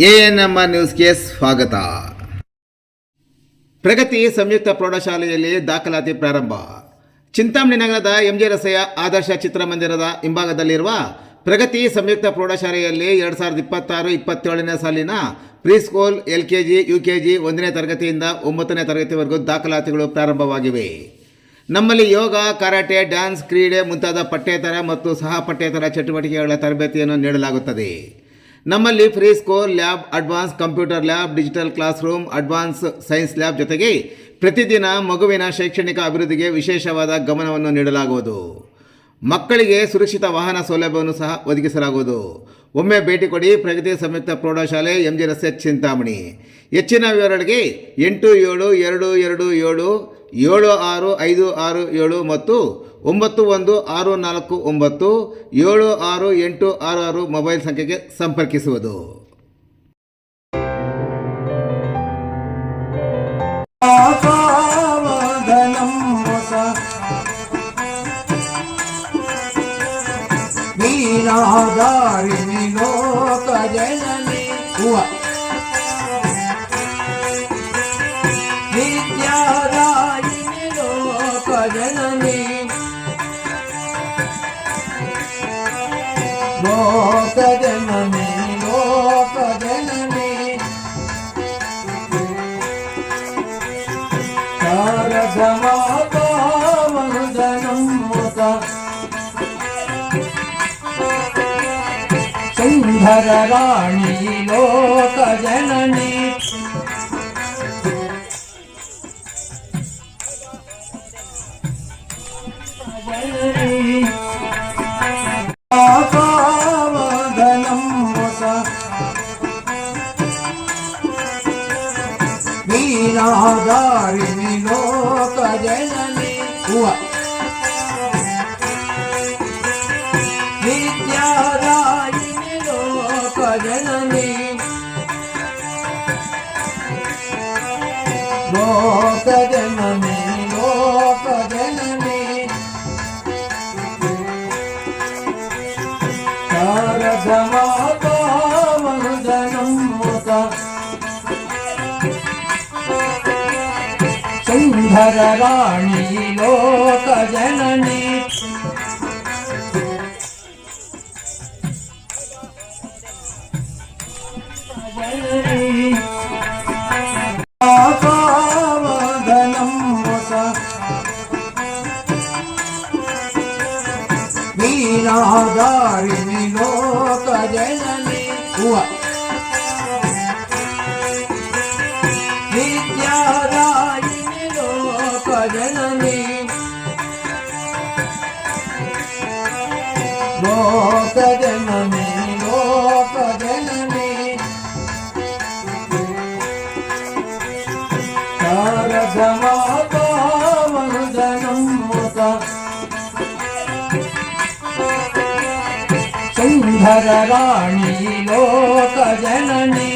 ANM ನ್ಯೂಸ್ಗೆ ಸ್ವಾಗತ. ಪ್ರಗತಿ ಸಂಯುಕ್ತ ಪ್ರೌಢಶಾಲೆಯಲ್ಲಿ ದಾಖಲಾತಿ ಪ್ರಾರಂಭ. ಚಿಂತಾಮಣಿ ನಗರದ ಎಂಜಿ ರಸ್ತೆಯ ಆದರ್ಶ ಚಿತ್ರಮಂದಿರದ ಹಿಂಭಾಗದಲ್ಲಿರುವ ಪ್ರಗತಿ ಸಂಯುಕ್ತ ಪ್ರೌಢಶಾಲೆಯಲ್ಲಿ 2026-27ನೇ ಸಾಲಿನ ಪ್ರೀಸ್ಕೂಲ್, LKG, UKG 1ನೇ ತರಗತಿಯಿಂದ 9ನೇ ತರಗತಿವರೆಗೂ ದಾಖಲಾತಿಗಳು ಪ್ರಾರಂಭವಾಗಿವೆ. ನಮ್ಮಲ್ಲಿ ಯೋಗ, ಕರಾಟೆ, ಡ್ಯಾನ್ಸ್, ಕ್ರೀಡೆ ಮುಂತಾದ ಪಠ್ಯೇತರ ಮತ್ತು ಸಹ ಪಠ್ಯೇತರ ಚಟುವಟಿಕೆಗಳ ತರಬೇತಿಯನ್ನು ನೀಡಲಾಗುತ್ತದೆ. ನಮ್ಮಲ್ಲಿ free school lab, advance computer lab, digital class room, advance science lab ಜೊತೆಗೆ ಪ್ರತಿದಿನ ಮಗುವಿನ ಶೈಕ್ಷಣಿಕ ಅಭಿವೃದ್ಧಿಗೆ ವಿಶೇಷವಾದ ಗಮನವನ್ನು ನೀಡಲಾಗುವುದು. ಮಕ್ಕಳಿಗೆ ಸುರಕ್ಷಿತ ವಾಹನ ಸೌಲಭ್ಯವನ್ನು ಸಹ ಒದಗಿಸಲಾಗುವುದು. ಒಮ್ಮೆ ಭೇಟಿ ಕೊಡಿ. ಪ್ರಗತಿ ಸಂಯುಕ್ತ ಪ್ರೌಢಶಾಲೆ, ಎಂಜಿ ರಸ್ತೆ, ಚಿಂತಾಮಣಿ. ಹೆಚ್ಚಿನ ವಿವರಗಳಿಗೆ 8772776567 ಮತ್ತು 9164976866 ಮೊಬೈಲ್ ಸಂಖ್ಯೆಗೆ ಸಂಪರ್ಕಿಸುವುದು. वीराधारिणी लोक जननी विद्यादायिनी लोक जननी लोक जननी लोक जननी शारदमाता वन्दनं मुदा सुंदर राणी लोक जननी आकावदनं मुसा वीराधारिणी लोक जननी विद्यादायिनी लोक जननी लोक जननी लोक जननी शारदमाता वन्दनं मुदा सुंदर राणी लोक जननी आकावदनं मुसा वीराधारिणी लोक जननी विद्यादायिनी लोक जननी लोक जननी लोक जननी शारदमाता वन्दनं मुदा सुंदर राणी लोक जननी